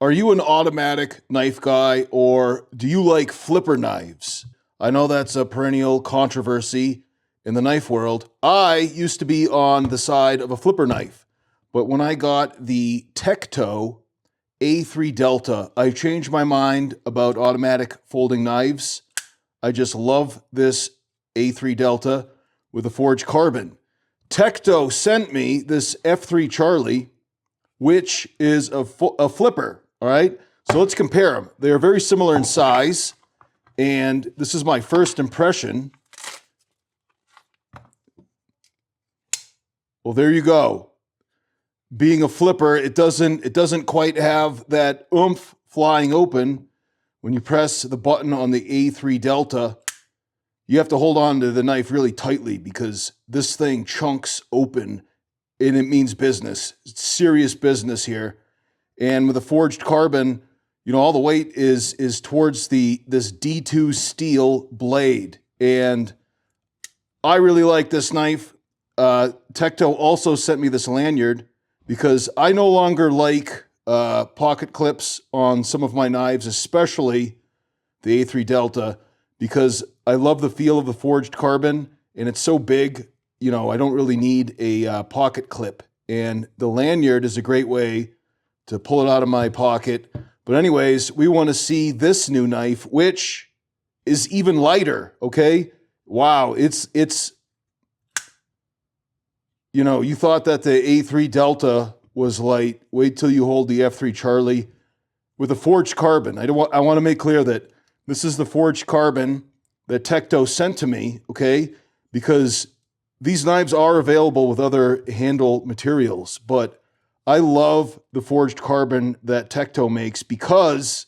Are you an automatic knife guy or do you like flipper knives? I know that's a perennial controversy in the knife world. I used to be on the side of a flipper knife, but when I got the Tekto A3 Delta, I changed my mind about automatic folding knives. I just love this A3 Delta with a forged carbon. Tekto sent me this F3 Charlie, which is a flipper. All right, so let's compare them. They are very similar in size, and this is my first impression. Well, there you go. Being a flipper, it doesn't quite have that oomph flying open. When you press the button on the A3 Delta, you have to hold on to the knife really tightly because this thing chunks open, and it means business. It's serious business here. And with a forged carbon, you know, all the weight is towards this D2 steel blade. And I really like this knife. Tekto also sent me this lanyard because I no longer like pocket clips on some of my knives, especially the A3 Delta, because I love the feel of the forged carbon and it's so big, you know, I don't really need a pocket clip. And the lanyard is a great way to pull it out of my pocket. But anyways, we want to see this new knife, which is even lighter, okay? Wow, it's you know, you thought that the A3 Delta was light. Wait till you hold the F3 Charlie with a forged carbon. I want to make clear that this is the forged carbon that Tekto sent to me, okay? Because these knives are available with other handle materials, but I love the forged carbon that Tekto makes because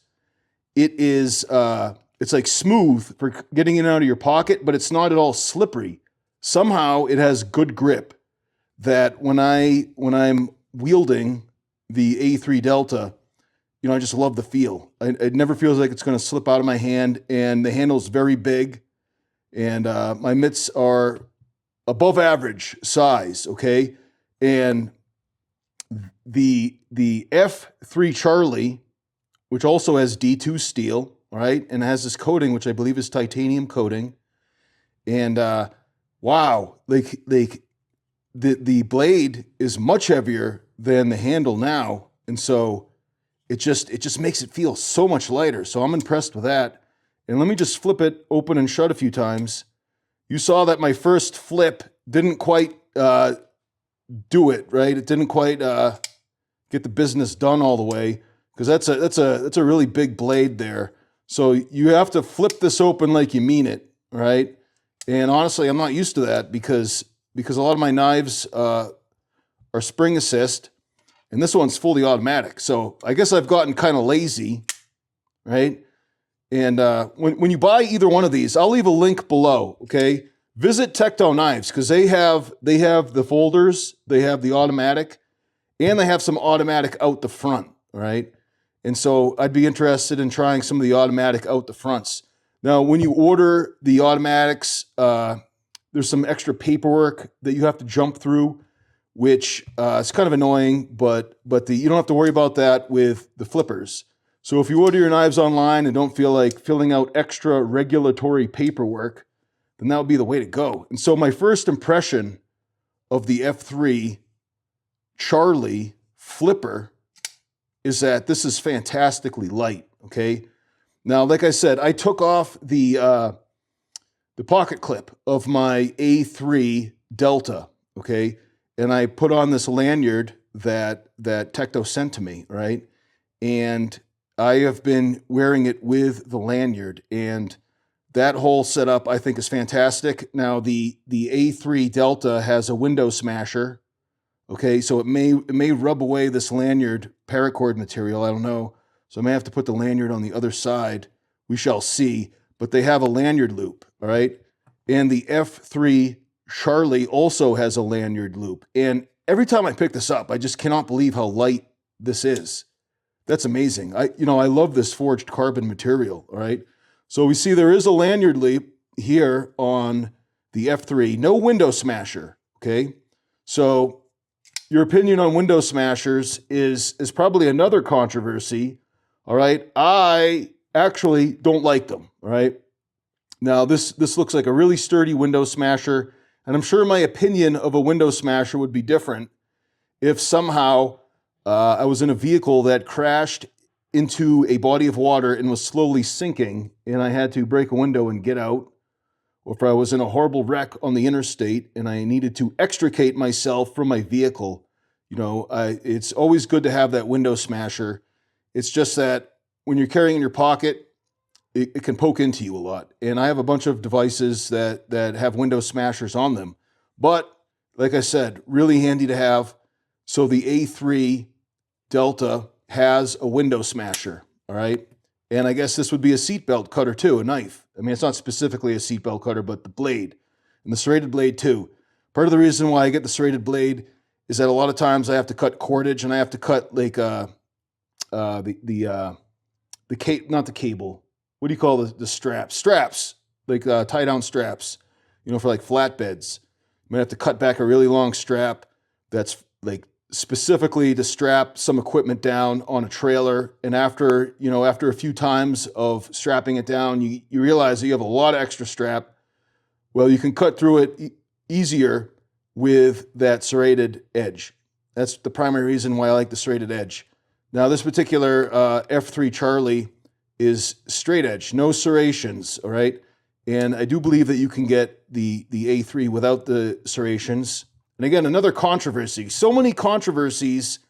it is it's like smooth for getting it out of your pocket, but it's not at all slippery. Somehow it has good grip that when I'm wielding the A3 Delta, you know, I just love the feel. It never feels like it's going to slip out of my hand, and the handle's very big, and my mitts are above average size, okay? And the F3 Charlie, which also has D2 steel, right, and has this coating, which I believe is titanium coating, and wow, like the blade is much heavier than the handle now, and so it just makes it feel so much lighter. So I'm impressed with that. And let me just flip it open and shut a few times. You saw that my first flip didn't quite do it, right? It didn't quite get the business done all the way because that's a really big blade there. So you have to flip this open like you mean it, right? And honestly, I'm not used to that because a lot of my knives are spring assist, and this one's fully automatic. So I guess I've gotten kind of lazy, right? And when you buy either one of these, I'll leave a link below, okay? Visit Tekto Knives because they have the folders, they have the automatic, and they have some automatic out the front, right? And so I'd be interested in trying some of the automatic out the fronts. Now, when you order the automatics, there's some extra paperwork that you have to jump through, which is kind of annoying, but you don't have to worry about that with the flippers. So if you order your knives online and don't feel like filling out extra regulatory paperwork, then that would be the way to go. And so my first impression of the F3 Charlie flipper is that this is fantastically light, okay? Now, like I said, I took off the pocket clip of my A3 Delta, okay? And I put on this lanyard that Tekto sent to me, right? And I have been wearing it with the lanyard, and that whole setup I think is fantastic. Now the A3 Delta has a window smasher, okay, so it may rub away this lanyard paracord material. I don't know, so I may have to put the lanyard on the other side. We shall see. But they have a lanyard loop, all right, and the F3 Charlie also has a lanyard loop. And every time I pick this up, I just cannot believe how light this is. That's amazing. I love this forged carbon material, all right? So we see there is a lanyard loop here on the F3. No window smasher, okay? So your opinion on window smashers is probably another controversy All right. I actually don't like them. All right. Now, this looks like a really sturdy window smasher, and I'm sure my opinion of a window smasher would be different if somehow I was in a vehicle that crashed into a body of water and was slowly sinking, and I had to break a window and get out, or if I was in a horrible wreck on the interstate and I needed to extricate myself from my vehicle. It's always good to have that window smasher. It's just that when you're carrying in your pocket, it can poke into you a lot. And I have a bunch of devices that have window smashers on them. But like I said, really handy to have. So the A3 Delta has a window smasher, all right? And I guess this would be a seatbelt cutter too, a knife. I mean, it's not specifically a seatbelt cutter, but the blade and the serrated blade too. Part of the reason why I get the serrated blade is that a lot of times I have to cut cordage and I have to cut like the not the cable. What do you call the straps? Straps, like tie down straps, for like flatbeds. You might have to cut back a really long strap that's like specifically to strap some equipment down on a trailer. And after a few times of strapping it down, you realize that you have a lot of extra strap. Well, you can cut through it easier with that serrated edge. That's the primary reason why I like the serrated edge. Now, this particular F3 Charlie is straight edge, no serrations, all right? And I do believe that you can get the A3 without the serrations. And again, another controversy. So many controversies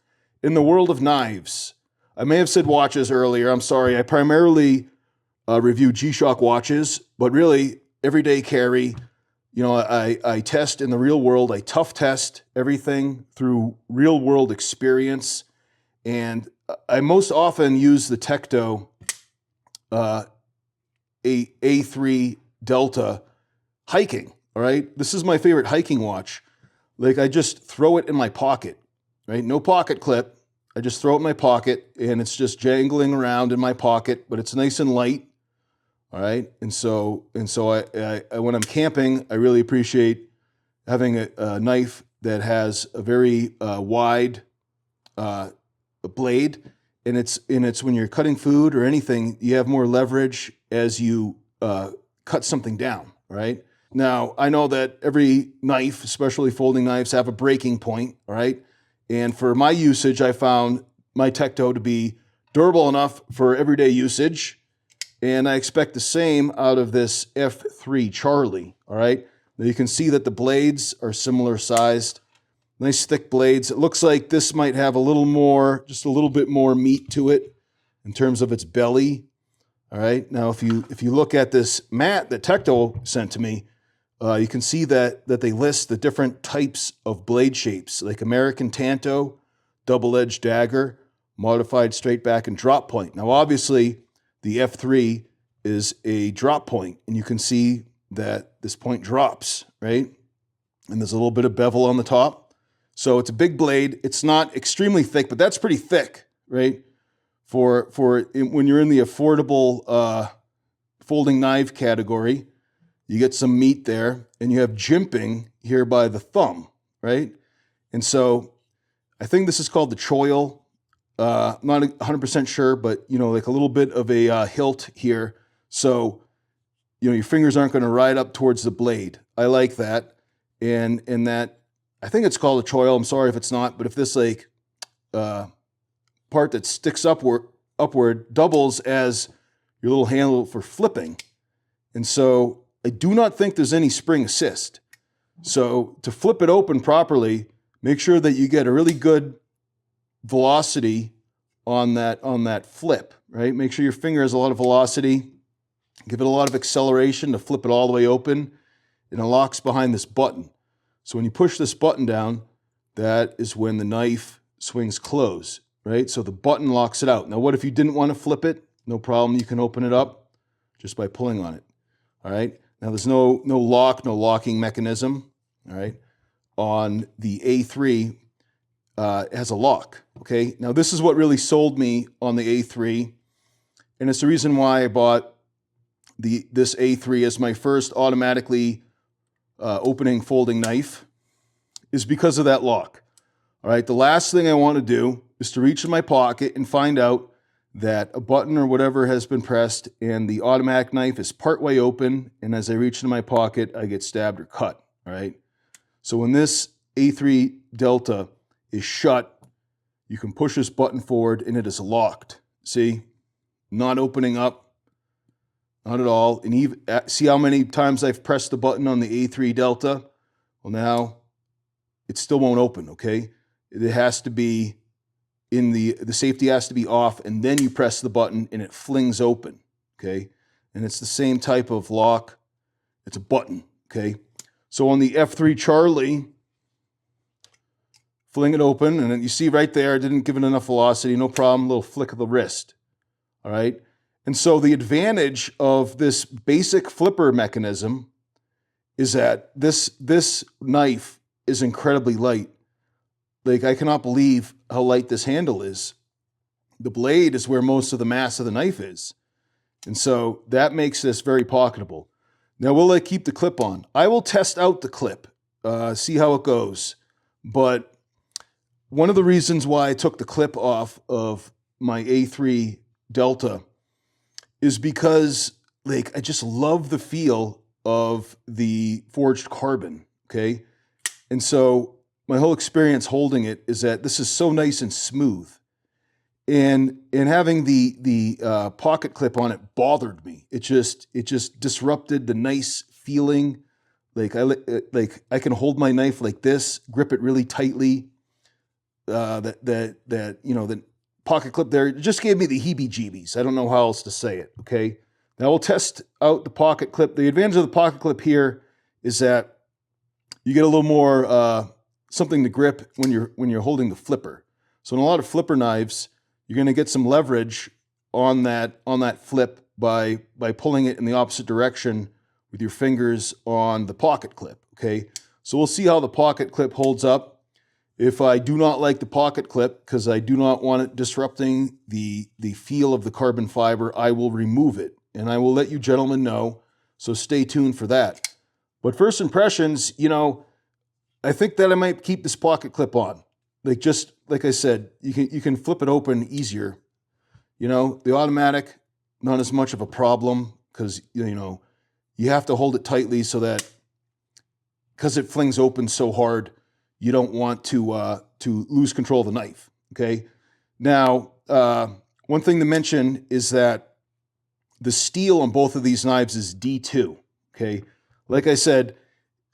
in the world of knives. I may have said watches earlier. I'm sorry. I primarily review G-Shock watches, but really everyday carry. I test in the real world. I tough test everything through real world experience. And I most often use the Tekto A3 Delta hiking, all right? This is my favorite hiking watch. Like, I just throw it in my pocket, right? No pocket clip. I just throw it in my pocket, and it's just jangling around in my pocket, but it's nice and light, all right? And so I when I'm camping, I really appreciate having a knife that has a very wide blade, and it's when you're cutting food or anything, you have more leverage as you cut something down, right? Now, I know that every knife, especially folding knives, have a breaking point, all right? And for my usage, I found my Tekto to be durable enough for everyday usage, and I expect the same out of this F3 Charlie, all right? Now you can see that the blades are similar sized. Nice thick blades. It looks like this might have just a little bit more meat to it in terms of its belly. All right. Now, if you look at this mat that Tekto sent to me, you can see that they list the different types of blade shapes, like American Tanto, double-edged dagger, modified straight back, and drop point. Now, obviously, the F3 is a drop point, and you can see that this point drops, right? And there's a little bit of bevel on the top. So it's a big blade. It's not extremely thick, but that's pretty thick, right? For when you're in the affordable folding knife category, you get some meat there, and you have jimping here by the thumb, right? And so I think this is called the choil. I'm not 100% sure, but like a little bit of a hilt here. So your fingers aren't going to ride up towards the blade. I like that, and that I think it's called a choil. I'm sorry if it's not, but if this part that sticks upward doubles as your little handle for flipping. And so I do not think there's any spring assist. So to flip it open properly, make sure that you get a really good velocity on that flip, right? Make sure your finger has a lot of velocity. Give it a lot of acceleration to flip it all the way open. And it locks behind this button. So when you push this button down, that is when the knife swings close, right? So the button locks it out. Now, what if you didn't want to flip it? No problem. You can open it up just by pulling on it, all right? Now, there's no locking mechanism, all right? On the A3, it has a lock, okay? Now, this is what really sold me on the A3, and it's the reason why I bought this A3 as my first automatically opening folding knife, is because of that lock. All right, the last thing I want to do is to reach in my pocket and find out that a button or whatever has been pressed and the automatic knife is partway open, and as I reach into my pocket, I get stabbed or cut, all right? So when this A3 Delta is shut, you can push this button forward and it is locked. See? Not opening up, not at all. And even, see how many times I've pressed the button on the A3 Delta? Well, now it still won't open, okay? It has to be the safety has to be off, and then you press the button and it flings open, okay? And it's the same type of lock. It's a button, okay? So on the F3 Charlie, fling it open, and then you see right there, I didn't give it enough velocity, no problem, little flick of the wrist, all right? And so the advantage of this basic flipper mechanism is that this knife is incredibly light. Like, I cannot believe how light this handle is. The blade is where most of the mass of the knife is. And so that makes this very pocketable. Now, will I keep the clip on? I will test out the clip, see how it goes. But one of the reasons why I took the clip off of my A3 Delta is because, like, I just love the feel of the forged carbon, okay? And so my whole experience holding it is that this is so nice and smooth. And having the pocket clip on it bothered me. It just disrupted the nice feeling. Like I can hold my knife like this, grip it really tightly. The pocket clip there just gave me the heebie-jeebies. I don't know how else to say it. Okay. Now we'll test out the pocket clip. The advantage of the pocket clip here is that you get a little more something to grip when you're holding the flipper. So in a lot of flipper knives, you're going to get some leverage on that flip by pulling it in the opposite direction with your fingers on the pocket clip. Okay, so we'll see how the pocket clip holds up. If I do not like the pocket clip because I do not want it disrupting the feel of the carbon fiber, I will remove it, and I will let you gentlemen know. So stay tuned for that. But first impressions, I think that I might keep this pocket clip on. Just like I said, you can flip it open easier. The automatic, not as much of a problem because you have to hold it tightly so that because it flings open so hard, you don't want to lose control of the knife. Okay. Now, one thing to mention is that the steel on both of these knives is D2. Okay, like I said.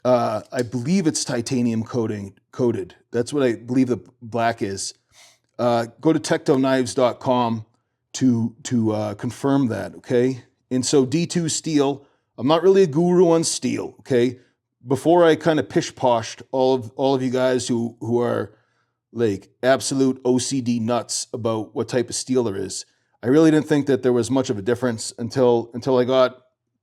I believe it's titanium coated. That's what I believe the black is. Go to tektonKnives.com to confirm that, okay? And so D2 steel, I'm not really a guru on steel, okay? Before I kind of pish-poshed all of you guys who are like absolute OCD nuts about what type of steel there is, I really didn't think that there was much of a difference until I got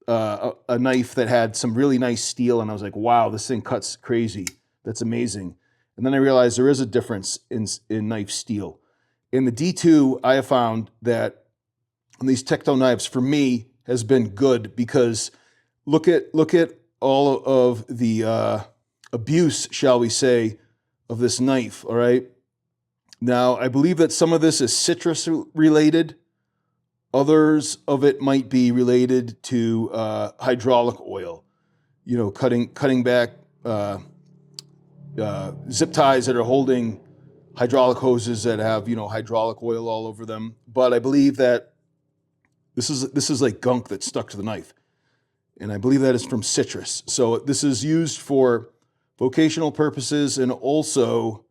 a knife that had some really nice steel, and I was like, wow, this thing cuts crazy. That's amazing. And then I realized there is a difference in knife steel. In the D2, I have found that on these Tekto knives, for me, has been good because look at all of the abuse, shall we say, of this knife, all right? Now, I believe that some of this is citrus related. Others of it might be related to hydraulic oil, cutting back zip ties that are holding hydraulic hoses that have, hydraulic oil all over them. But I believe that this is like gunk that's stuck to the knife. And I believe that is from citrus. So this is used for vocational purposes and also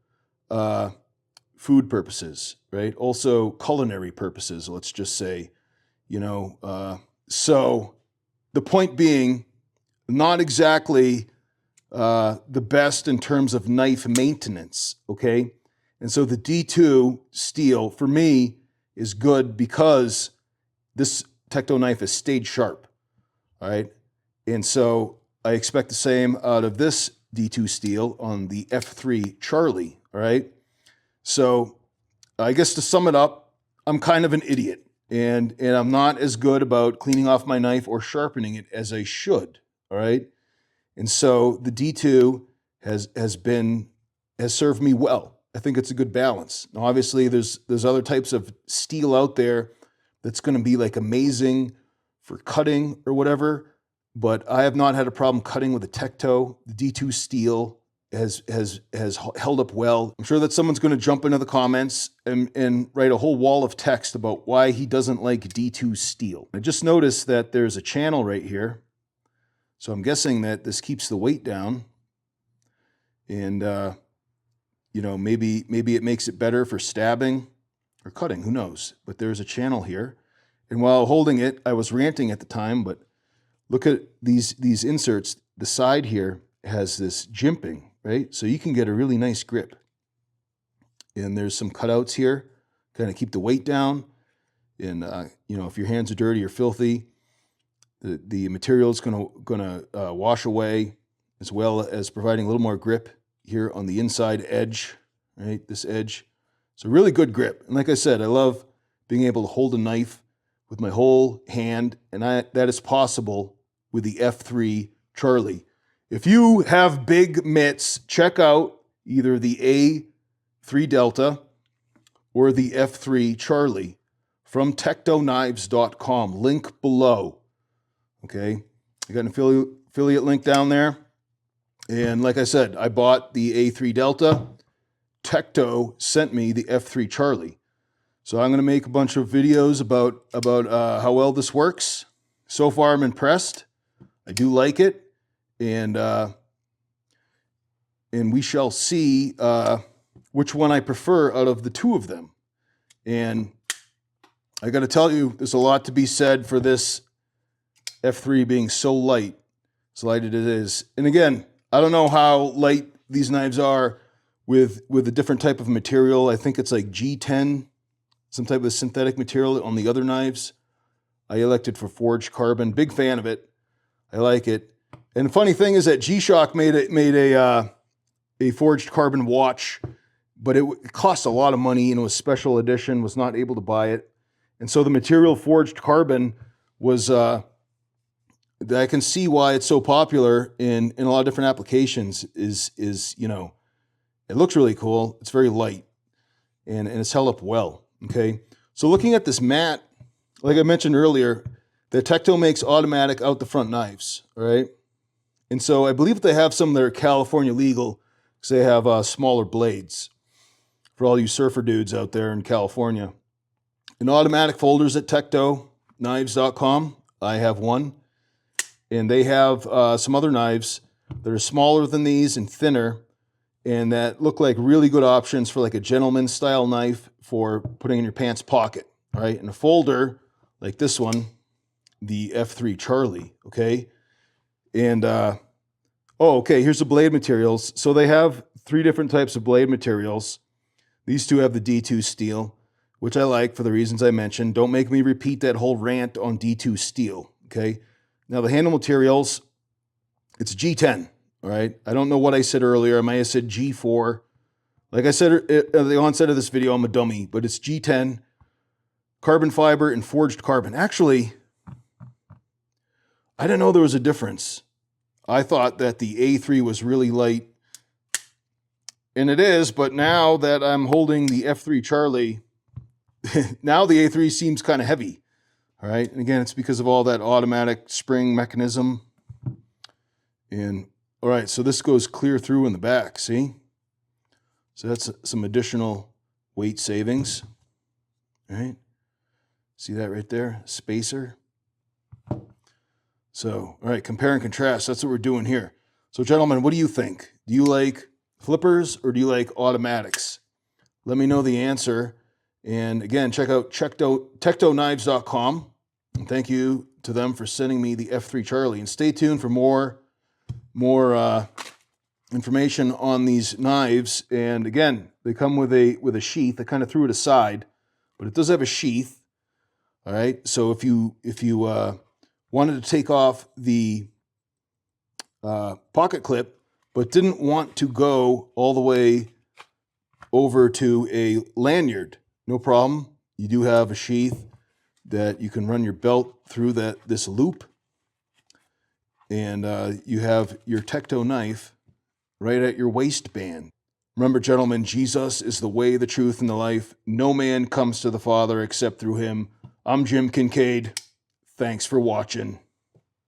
food purposes, right? Also culinary purposes, let's just say, so the point being, not exactly the best in terms of knife maintenance, okay? And so the D2 steel, for me, is good because this Tekto knife is stayed sharp, all right? And so I expect the same out of this D2 steel on the F3 Charlie, all right? So I guess to sum it up, I'm kind of an idiot, and I'm not as good about cleaning off my knife or sharpening it as I should, all right? And so the D2 has served me well. I think it's a good balance. Now, obviously, there's other types of steel out there that's going to be like amazing for cutting or whatever, but I have not had a problem cutting with a Tekto. The D2 steel has held up well. I'm sure that someone's going to jump into the comments and write a whole wall of text about why he doesn't like D2 steel. I just noticed that there's a channel right here, so I'm guessing that this keeps the weight down, and you know, maybe it makes it better for stabbing or cutting, who knows? But there's a channel here. And while holding it, I was ranting at the time, but look at these inserts. The side here has this jimping, right? So you can get a really nice grip. And there's some cutouts here, kind of keep the weight down. And you know, if your hands are dirty or filthy, the material is gonna wash away, as well as providing a little more grip here on the inside edge, right? This edge. So really good grip. And like I said, I love being able to hold a knife with my whole hand, and that is possible with the F3 Charlie. If you have big mitts, check out either the A3 Delta or the F3 Charlie from tektonKnives.com. Link below. Okay, I got an affiliate link down there. And like I said, I bought the A3 Delta. Tekto sent me the F3 Charlie. So I'm going to make a bunch of videos about how well this works. So far, I'm impressed. I do like it. And we shall see which one I prefer out of the two of them. And I got to tell you, there's a lot to be said for this F3 being so light, as light as it is. And again, I don't know how light these knives are with a different type of material. I think it's like G10, some type of synthetic material on the other knives. I elected for forged carbon. Big fan of it. I like it. And the funny thing is that G-Shock made a forged carbon watch, but it cost a lot of money, and it was special edition, was not able to buy it. And so the material forged carbon was, I can see why it's so popular in a lot of different applications is, you know, it looks really cool. It's very light, and it's held up well, okay? So looking at this mat, like I mentioned earlier, the Tekto makes automatic out the front knives, all right? And so I believe they have some that are California legal because they have smaller blades for all you surfer dudes out there in California. And automatic folders at TektoKnives.com, I have one. And they have some other knives that are smaller than these and thinner, and that look like really good options for like a gentleman style knife for putting in your pants pocket, all right? And a folder like this one, the F3 Charlie, okay? And, okay, here's the blade materials. So they have 3 different types of blade materials. These two have the D2 steel, which I like for the reasons I mentioned. Don't make me repeat that whole rant on D2 steel, okay? Now the handle materials, it's G10, all right? I don't know what I said earlier. I might have said G4. Like I said at the onset of this video, I'm a dummy, but it's G10, carbon fiber, and forged carbon. Actually, I didn't know there was a difference. I thought that the A3 was really light, and it is, but now that I'm holding the F3 Charlie, now the A3 seems kind of heavy. All right, and again, it's because of all that automatic spring mechanism. And all right, so this goes clear through in the back, see? So that's some additional weight savings. All right, see that right there? Spacer. So, all right, compare and contrast. That's what we're doing here. So, gentlemen, what do you think? Do you like flippers or do you like automatics? Let me know the answer. And again, check out TektoKnives.com. And thank you to them for sending me the F3 Charlie. And stay tuned for more information on these knives. And again, they come with a sheath. I kind of threw it aside, but it does have a sheath. All right. So if you wanted to take off the pocket clip, but didn't want to go all the way over to a lanyard, no problem. You do have a sheath that you can run your belt through this loop, and you have your Tekto knife right at your waistband. Remember, gentlemen, Jesus is the way, the truth, and the life. No man comes to the Father except through him. I'm Jim Kincaid. Thanks for watching.